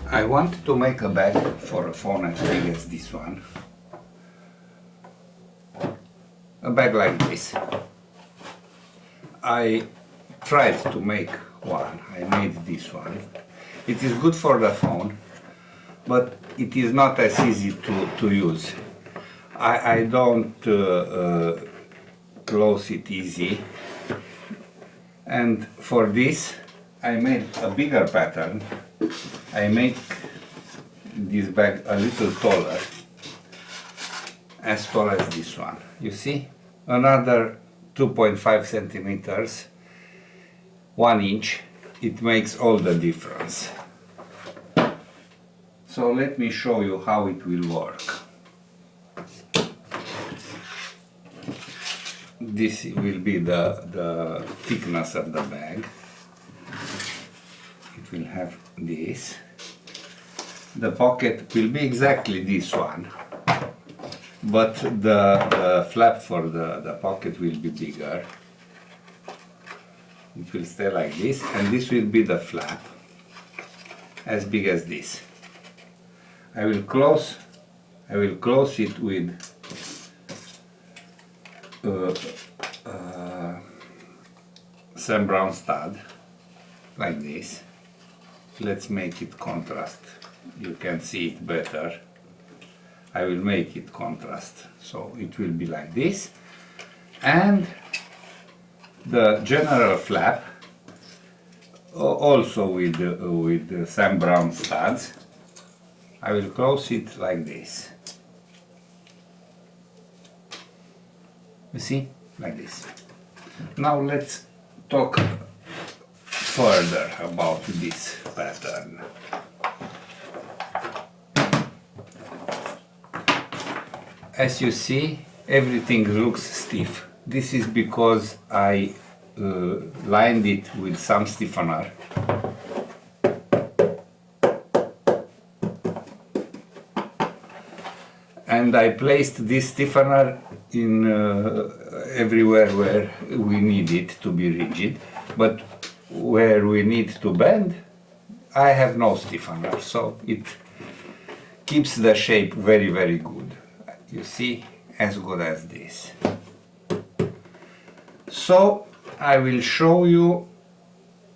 I want to make a bag for a phone as big as this one. A bag like this. I tried to make one. I made this one. It is good for the phone, but it is not as easy to use. I don't close it easy, and for this I made a bigger pattern. I make this bag a little taller, as tall as this one. You see? Another 2.5 centimeters, 1 inch. It makes all the difference. So let me show you how it will work. This will be the thickness of the bag. It will have this. The pocket will be exactly this one, but the flap for the pocket will be bigger. It will stay like this, and this will be the flap, as big as this. I will close it with Sam Browne stud, like this. Let's make it contrast. You can see it better. I will make it contrast, so it will be like this. And the general flap, also with Sam Browne studs, I will close it like this. You see? Like this. Now let's talk further about this pattern. As you see, everything looks stiff. This is because I lined it with some stiffener. And I placed this stiffener in everywhere where we need it to be rigid, but where we need to bend, I have no stiffener, so it keeps the shape very, very good. You see, as good as this. So I will show you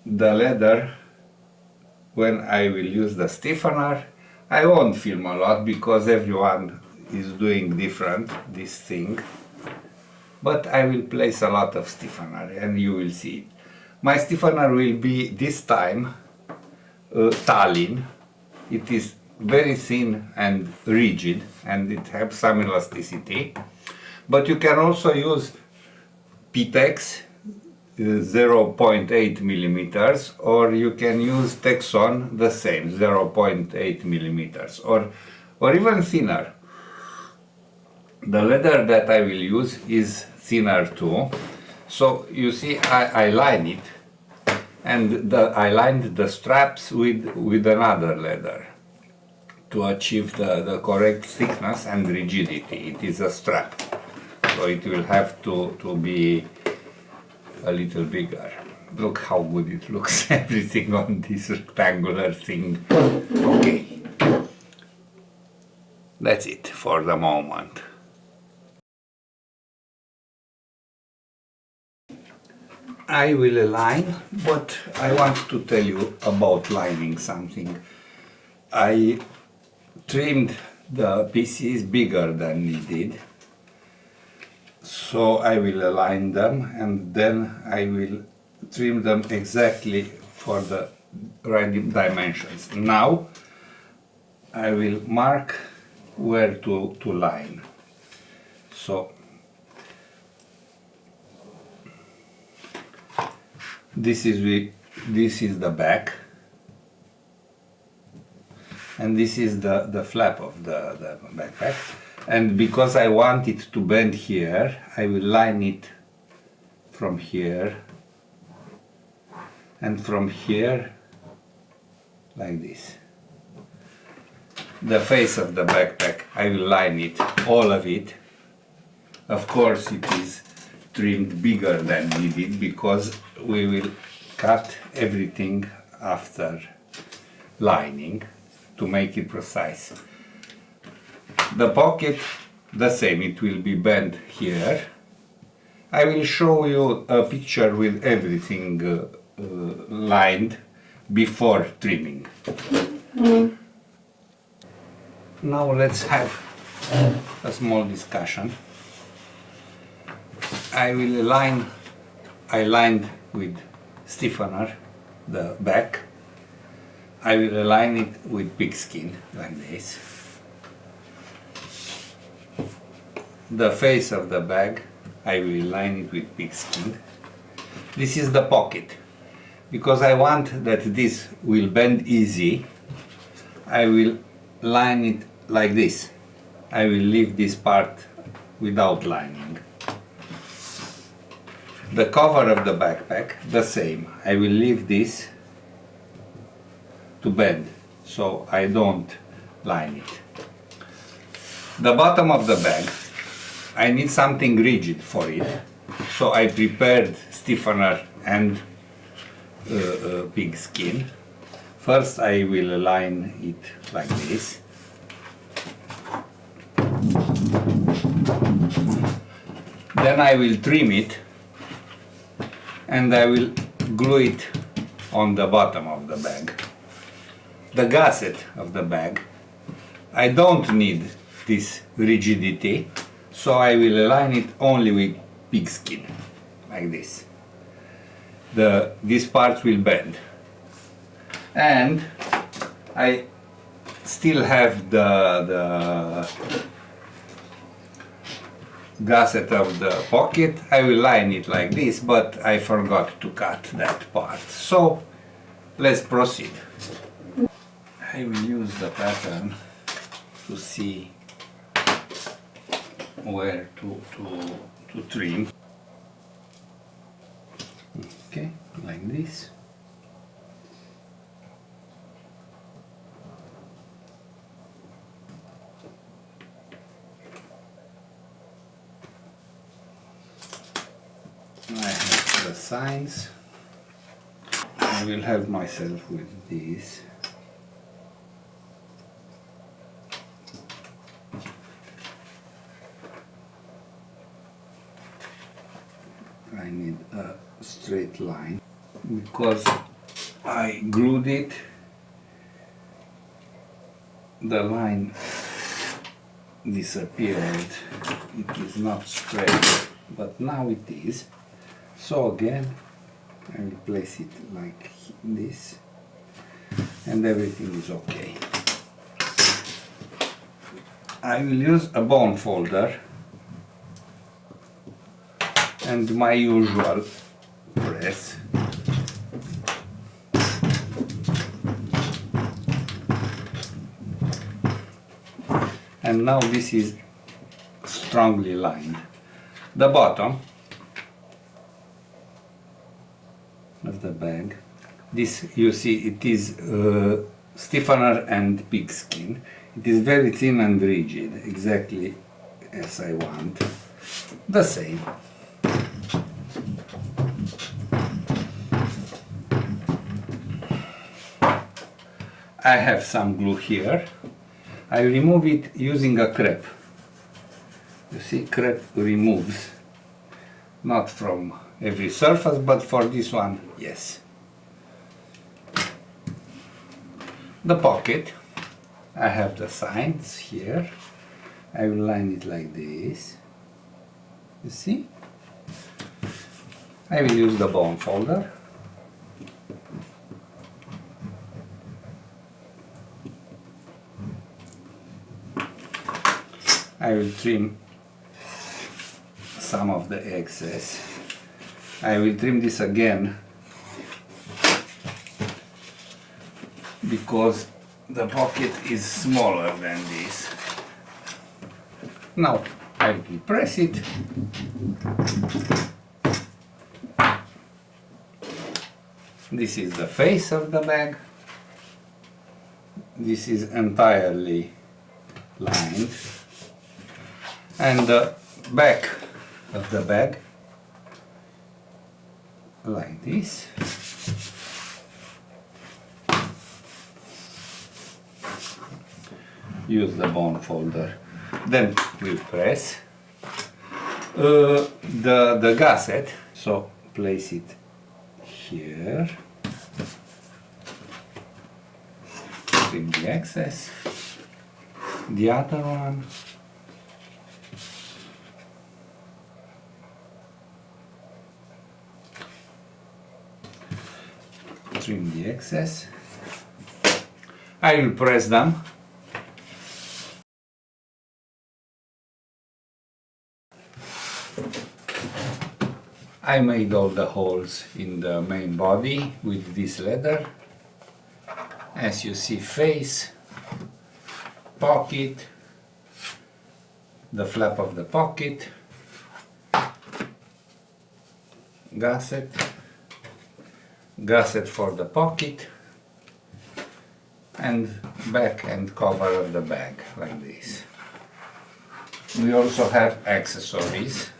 the leather when I will use the stiffener. I won't film a lot because everyone is doing different this thing, but I will place a lot of stiffener and you will see it. My stiffener will be this time isntalling. It is very thin and rigid, and it has some elasticity, but you can also use Pitex 0.8 millimeters, or you can use Texon the same 0.8 millimeters, or even thinner. The leather that I will use is thinner too. So you see, I line it, and I lined the straps with another leather to achieve the correct thickness and rigidity. It is a strap, so it will have to be a little bigger. Look how good it looks, everything on this rectangular thing. Okay, that's it for the moment. I will align, but I want to tell you about lining something. I trimmed the pieces bigger than needed, so I will align them and then I will trim them exactly for the right dimensions. Now I will mark where to line. So this is the back, and this is the flap of the backpack. And because I want it to bend here, I will line it from here and from here, like this. The face of the backpack, I will line it, all of it. Of course it is trimmed bigger than needed because we will cut everything after lining. to make it precise. The pocket, the same, it will be bent here. I will show you a picture with everything lined before trimming. Now let's have a small discussion. I lined with stiffener the back. I will align it with pigskin like this. The face of the bag, I will line it with pigskin. This is the pocket. Because I want that this will bend easy, I will line it like this. I will leave this part without lining. The cover of the backpack, the same. I will leave this to bend, so I don't line it. The bottom of the bag, I need something rigid for it, so I prepared stiffener and pigskin. First I will align it like this. Then I will trim it and I will glue it on the bottom of the bag. The gusset of the bag, I don't need this rigidity, so I will align it only with pigskin, like this. These parts will bend. And I still have the gusset of the pocket. I will line it like this, but I forgot to cut that part. So let's proceed. I will use the pattern to see where to trim. Okay, like this. I have the signs. I will help myself with this. I need a straight line because I glued it. The line disappeared. It is not straight, but now it is. So again, I will place it like this, and everything is okay. I will use a bone folder and my usual press. And now this is strongly lined. The bottom of the bag, this you see it is stiffener and pigskin. It is very thin and rigid, exactly as I want. The same. I have some glue here. I remove it using a crepe. You see, crepe removes, not from every surface, but for this one, yes. The pocket, I have the signs here. I will line it like this. You see? I will use the bone folder. I will trim some of the excess. I will trim this again because the pocket is smaller than this. Now I will press it. This is the face of the bag. This is entirely lined. And the back of the bag, like this. use the bone folder. Then we press the gusset, so place it here, trim the excess, the other one, trim the excess. I will press them. I made all the holes in the main body with this leather. As you see, face, pocket, the flap of the pocket, gusset, gusset for the pocket, and back and cover of the bag, like this. We also have accessories.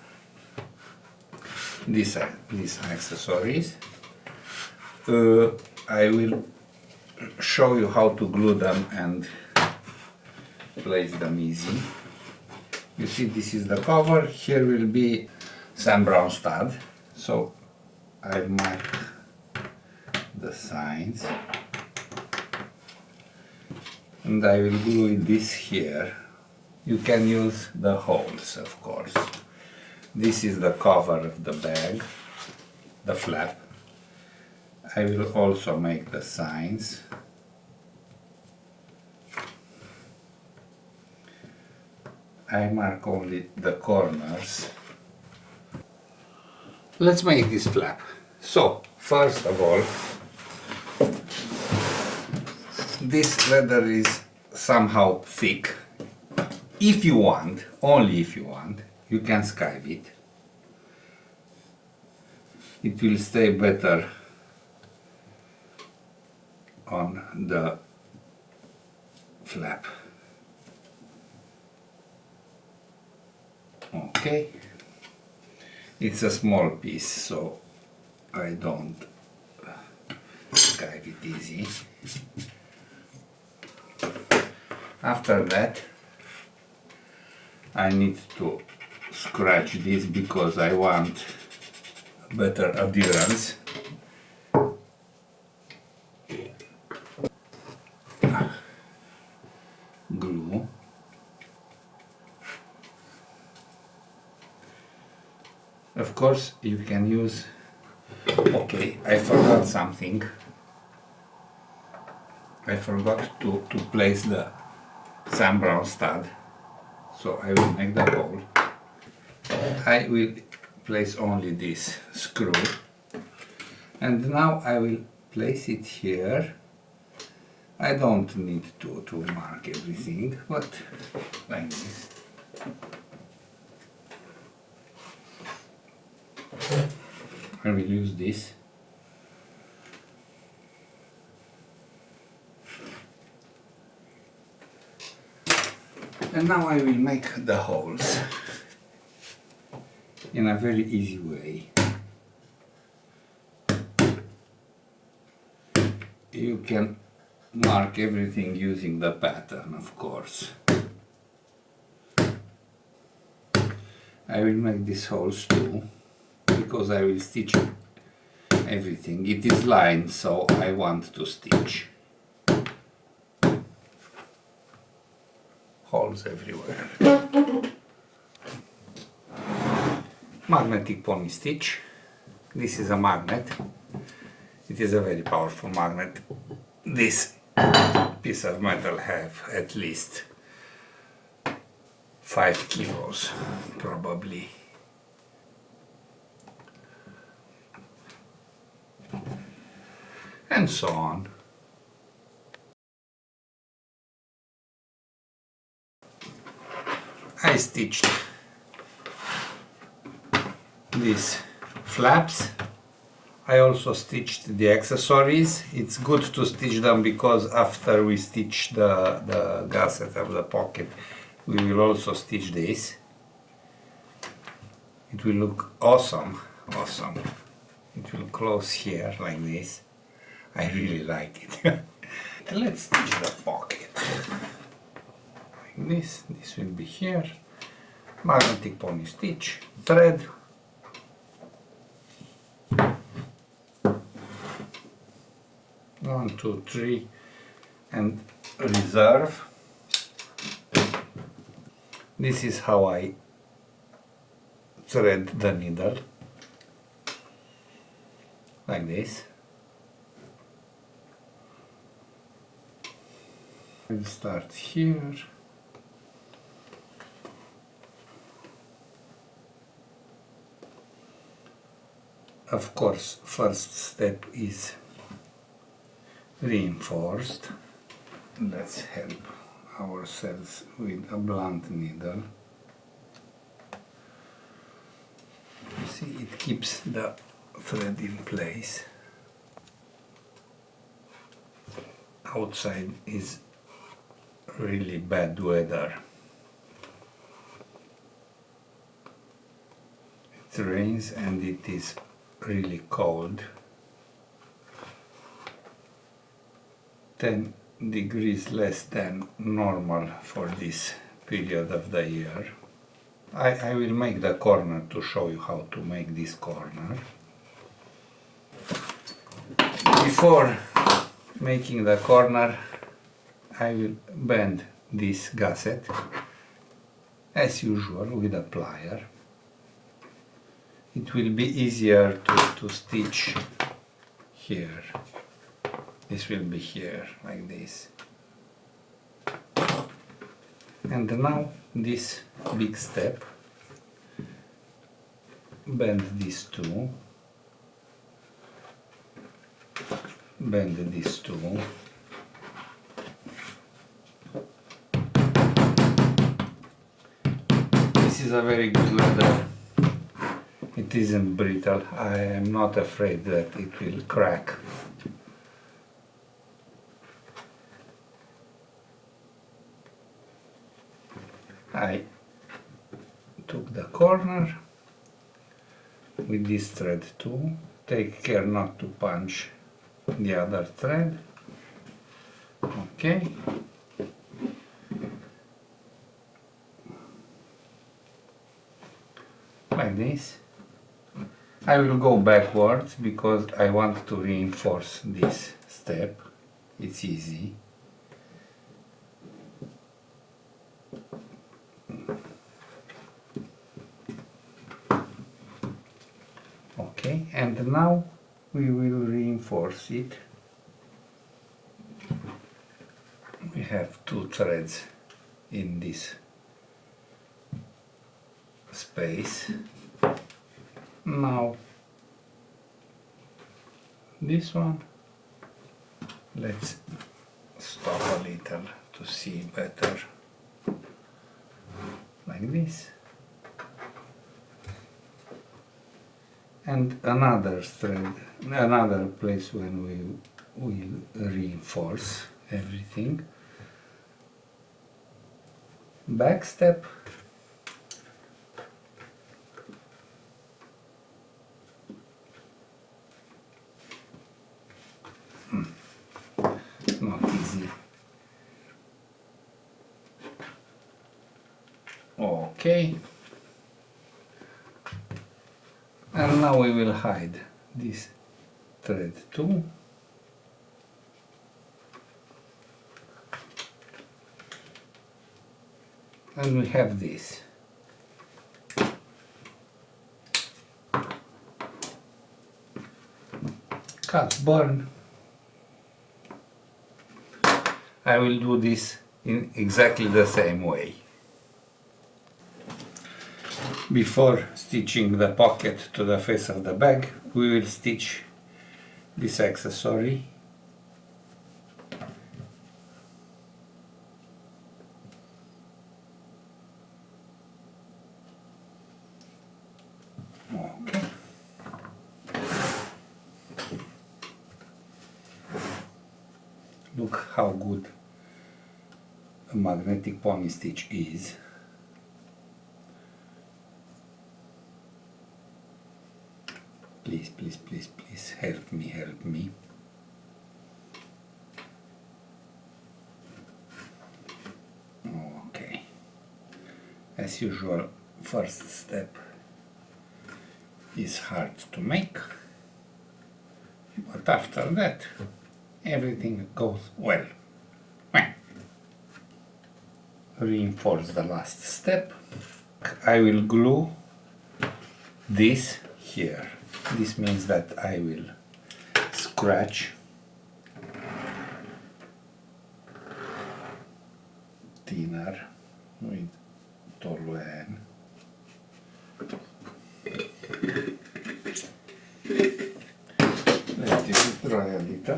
These accessories. I will show you how to glue them and place them easy. You see, this is the cover. Here will be Sam Browne stud. So I mark the sides and I will glue this here. You can use the holes, of course. This is the cover of the bag, the flap. I will also make the signs. I mark only the corners. Let's make this flap. So, first of all, this leather is somehow thick. If you want, only if you want, you can skive it. It will stay better on the flap. Okay. It's a small piece, so I don't skive it easy. After that, I need to scratch this because I want better adherence. Glue. Of course, you can use... Okay, I forgot something. I forgot to place the Sam Browne stud. So I will make the hole. I will place only this screw. And now I will place it here. I don't need to mark everything, but like this. I will use this. And now I will make the holes in a very easy way. You can mark everything using the pattern, of course. I will make these holes too, because I will stitch everything. It is lined, so I want to stitch. Holes everywhere. Magnetic pony stitch. This is a magnet. It is a very powerful magnet. This piece of metal have at least 5 kilos, probably. And so on. I stitched these flaps. I also stitched the accessories. It's good to stitch them because after we stitch the gusset of the pocket, we will also stitch this. It will look awesome, awesome. It will close here like this. I really like it. Let's stitch the pocket. this will be here, magnetic pony stitch, thread, one, two, three, and reserve. This is how I thread the needle, like this. We'll start here. Of course, first step is reinforced. Let's help ourselves with a blunt needle. You see, it keeps the thread in place. Outside is really bad weather. It rains and it is really cold. 10 degrees less than normal for this period of the year. I will make the corner to show you how to make this corner. Before making the corner, I will bend this gusset as usual with a plier. It will be easier to stitch here. This will be here, like this. And now this big step, bend these two, bend these two, this is a very good leather. It isn't brittle. I am not afraid that it will crack. I took the corner with this thread too. Take care not to punch the other thread. Okay. Like this. I will go backwards because I want to reinforce this step. It's easy. Okay, and now we will reinforce it. We have two threads in this space. Now this one, let's stop a little to see better, like this. And another thread, another place when we will reinforce everything. Back step, not easy. Okay. And now we will hide this thread too. And we have this. Cut burn. I will do this in exactly the same way. Before stitching the pocket to the face of the bag, we will stitch this accessory. Okay. Look how good a magnetic pony stitch is. Please, please, please, please, help me, help me. Okay. as usual, first step is hard to make, but after that everything goes well. Reinforce the last step. I will glue this here. This means that I will scratch thinner with toluene. Let it dry a little.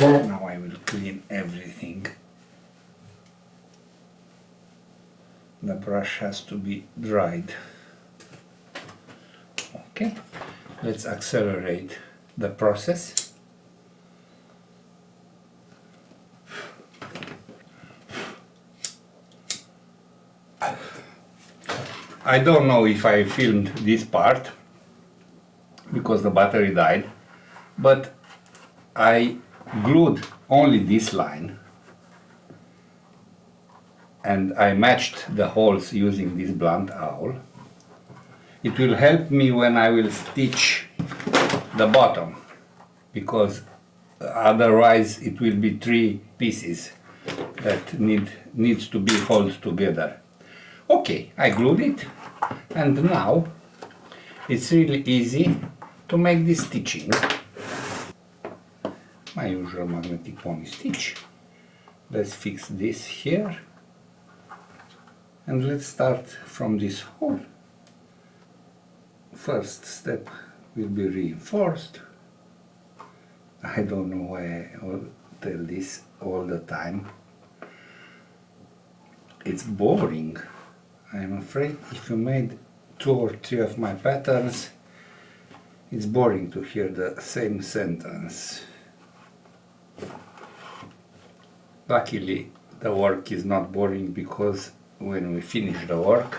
Now I will clean everything. The brush has to be dried. Okay, let's accelerate the process. I don't know if I filmed this part because the battery died, but I glued only this line and I matched the holes using this blunt awl. It will help me when I will stitch the bottom, because otherwise it will be 3 pieces that needs to be held together. Okay, I glued it, and now it's really easy to make this stitching. My usual magnetic pony stitch. Let's fix this here, and let's start from this hole. First step will be reinforced. I don't know why I tell this all the time. It's boring. I'm afraid if you made 2 or 3 of my patterns, it's boring to hear the same sentence. Luckily, the work is not boring, because when we finish the work,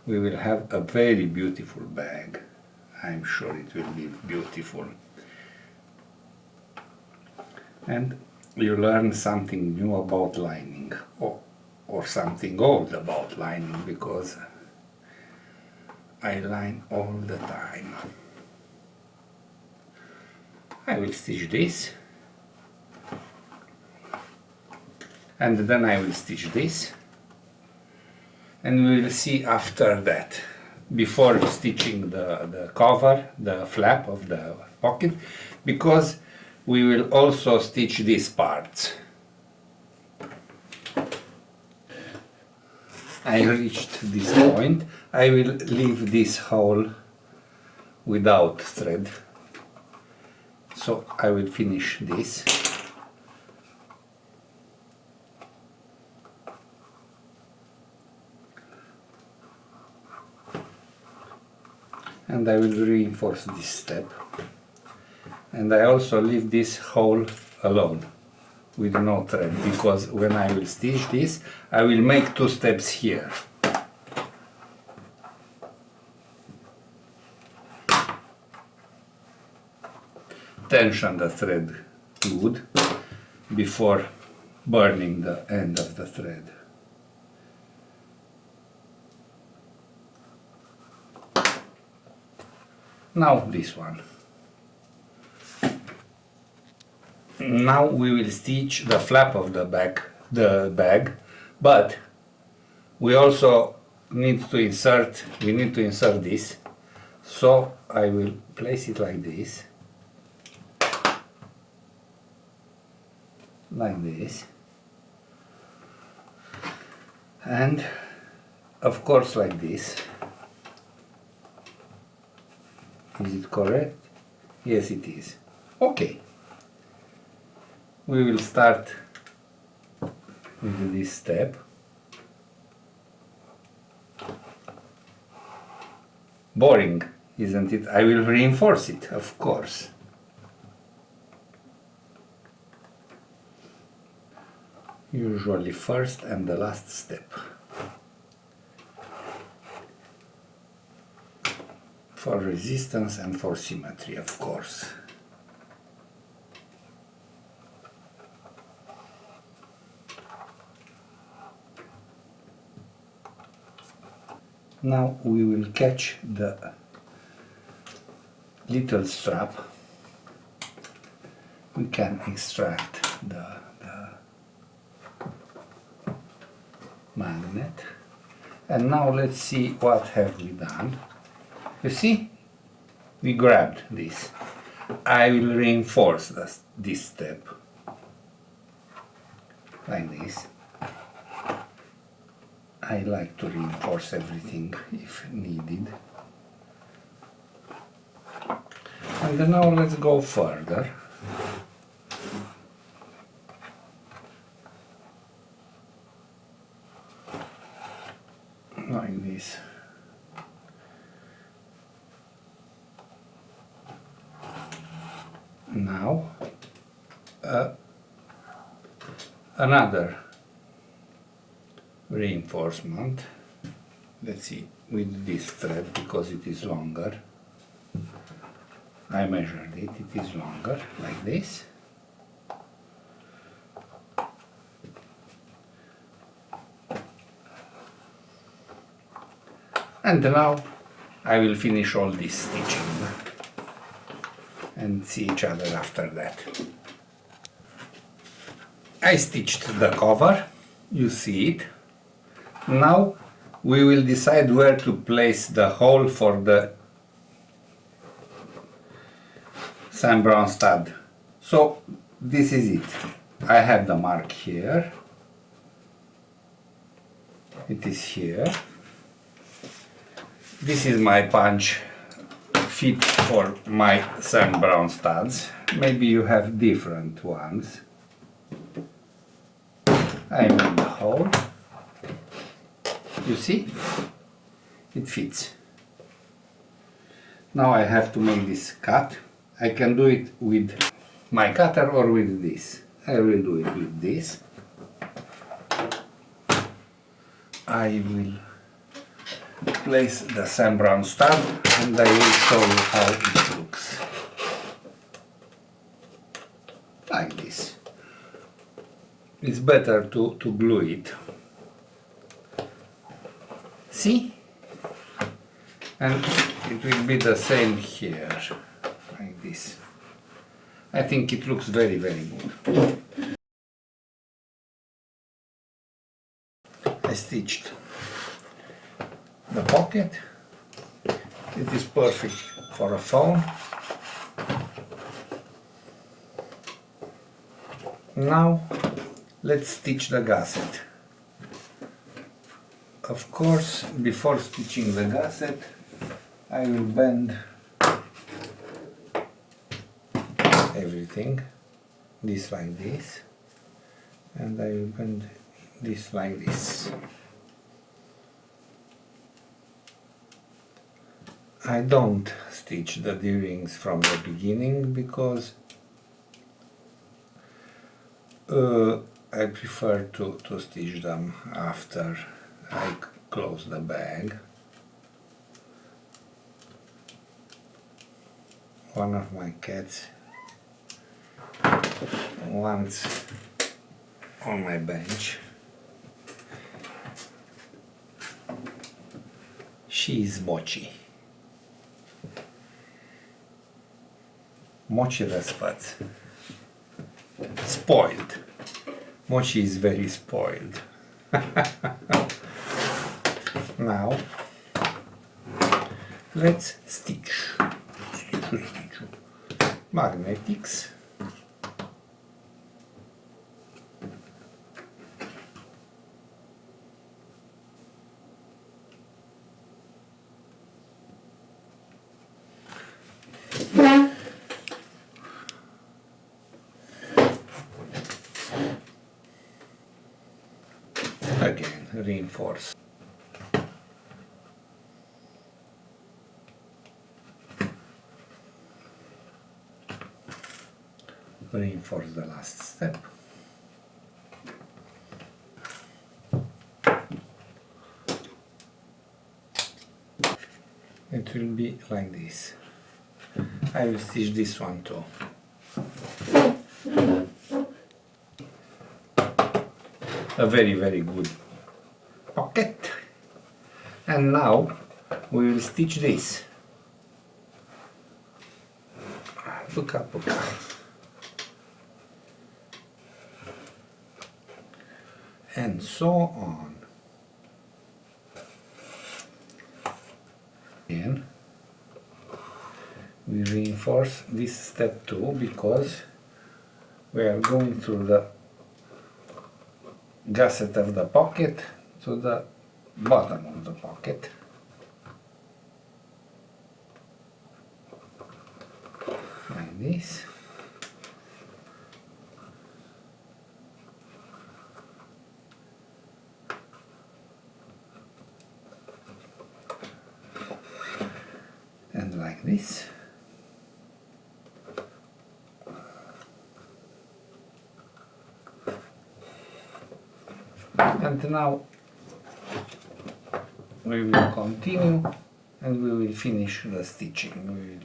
we will have a very beautiful bag. I'm sure it will be beautiful. And you learn something new about lining, or something old about lining, because I line all the time. I will stitch this, and then I will stitch this, and we will see after that, before stitching the cover, the flap of the pocket, because we will also stitch these parts. I reached this point. I will leave this hole without thread, so I will finish this. And I will reinforce this step, and I also leave this hole alone with no thread, because when I will stitch this, I will make 2 steps here. Tension the thread good before burning the end of the thread. Now this one. Now we will stitch the flap of the bag, but we also need to insert this, so I will place it like this, and of course like this. Is it correct? Yes, it is. Okay. We will start with this step. Boring, isn't it? I will reinforce it, of course. Usually first and the last step. For resistance and for symmetry, of course. Now we will catch the little strap. We can extract the magnet, and now let's see what have we done. You see, we grabbed this. I will reinforce this step like this. I like to reinforce everything if needed. And then now let's go further. Like this. Now another reinforcement. Let's see, with this thread, because it is longer. I measured it, it is longer, like this. And now I will finish all this stitching and see each other after that. I stitched the cover, you see it. Now we will decide where to place the hole for the Sam Browne stud. So this is it. I have the mark here. It is here. This is my punch fit for my Sam Browne studs. Maybe you have different ones. I made the hole. You see? It fits. Now I have to make this cut. I can do it with my cutter or with this. I will do it with this. I will place the Sam Browne stud and I will show you how it looks. Like this. It's better to glue it. See? And it will be the same here, like this. I think it looks very, very good. I stitched the pocket. It is perfect for a phone. Now let's stitch the gusset. Of course, before stitching the gusset, I will bend everything, this like this, and I will bend this like this. I don't stitch the D-rings from the beginning because I prefer to stitch them after I close the bag. One of my cats wants on my bench. She is Mochi. Mochi respect. Spoiled. Mochi is very spoiled. Now let's stitch. Magnetics. Again, reinforce. Reinforce the last step. It will be like this. I will stitch this one too. A very, very good pocket. And now we will stitch this. Look up, okay. And so on. Again, we reinforce this step too, because we are going through the gusset of the pocket to the bottom of the pocket. Like this. And like this. And now we will continue and we will finish the stitching. We will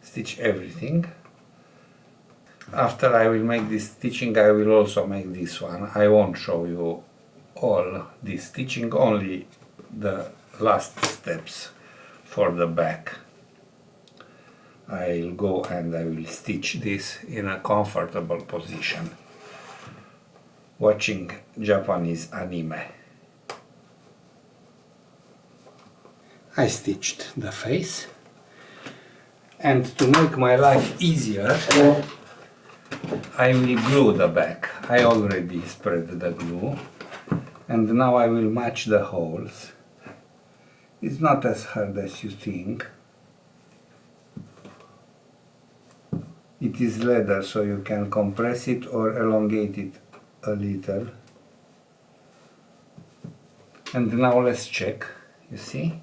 stitch everything. After I will make this stitching, I will also make this one. I won't show you all this stitching, only the last steps for the back. I'll go and I will stitch this in a comfortable position, watching Japanese anime. I stitched the face, and to make my life easier, I will glue the back. I already spread the glue, and now I will match the holes. It's not as hard as you think. It is leather, so you can compress it or elongate it a little. And now let's check. You see?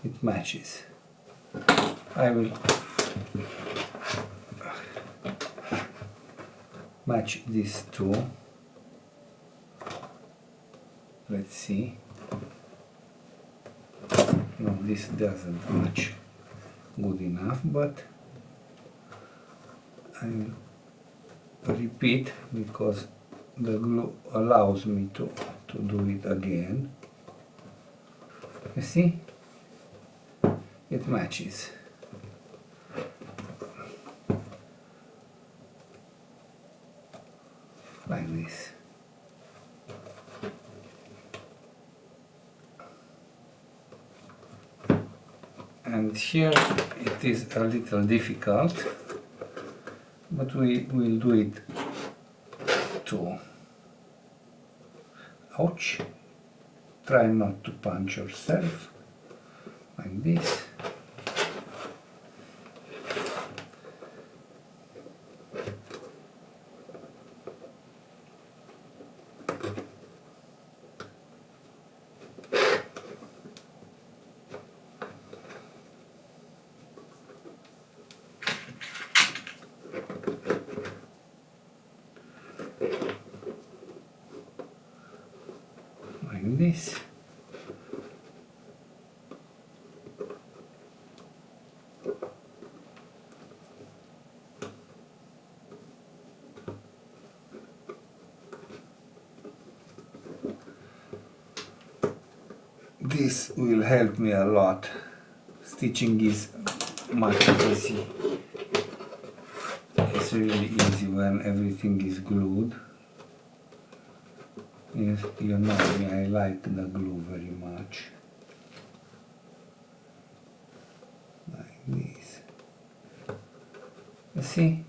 It matches. I will match these two. Let's see. No, this doesn't match good enough, but I will repeat because the glue allows me to do it again. You see? It matches. Like this. And here it is a little difficult, but we will do it too. Ouch! Try not to punch yourself, like this. Like this. This will help me a lot. Stitching is much easy. It's really easy when everything is glued. Yes, you know me, I like the glue very much. Like this. You see?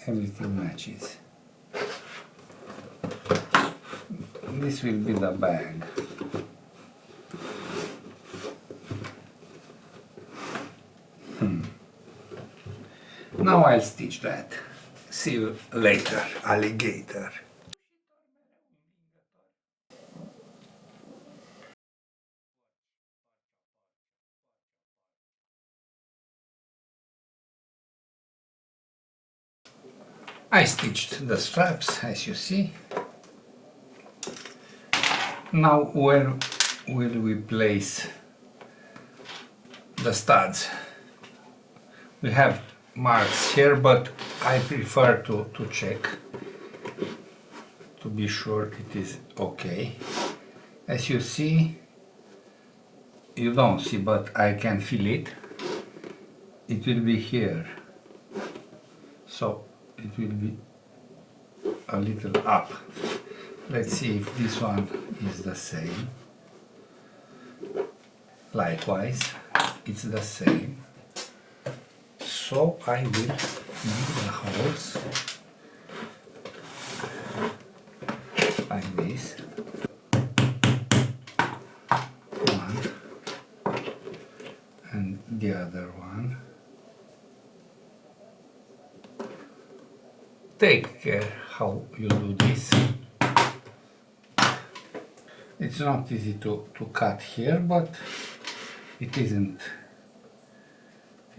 Everything matches. This will be the bag. Now I'll stitch that. See you later, alligator. I stitched the straps, as you see. Now where will we place the studs? We have marks here, but I prefer to check to be sure it is okay. As you see, you don't see, but I can feel it. It will be here, so it will be a little up. Let's see if this one is the same. Likewise, it's the same. So I will make the holes like this. One and the other one. Take care how you do this. It's not easy to cut here, but it isn't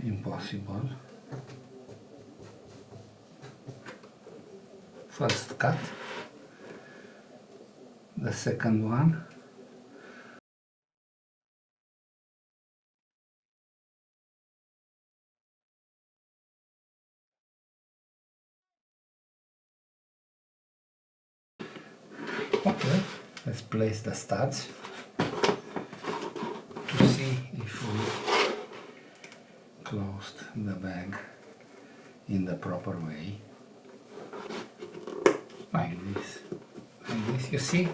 impossible. First cut, the second one. Okay, let's place the studs to see if we closed the bag in the proper way. Like this, you see?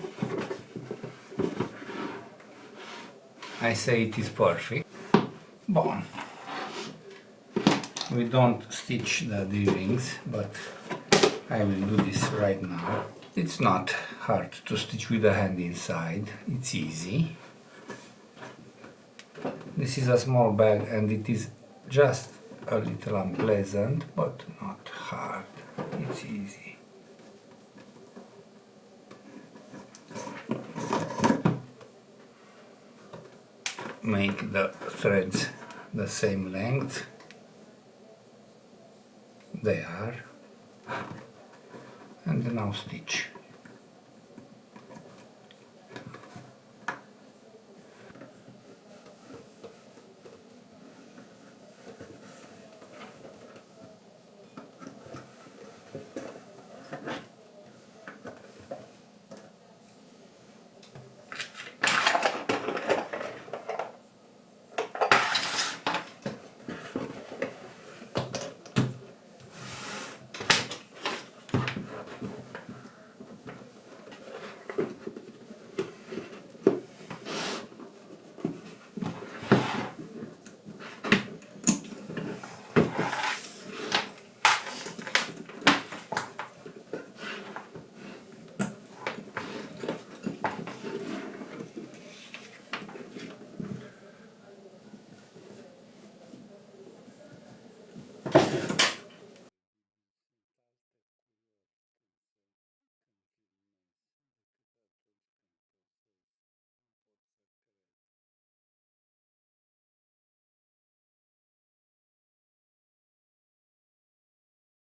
I say it is perfect. Bon. We don't stitch the D-rings, but I will do this right now. It's not hard to stitch with the hand inside, it's easy. This is a small bag and it is just a little unpleasant, but not hard, it's easy. Make the threads the same length. They are. And now stitch.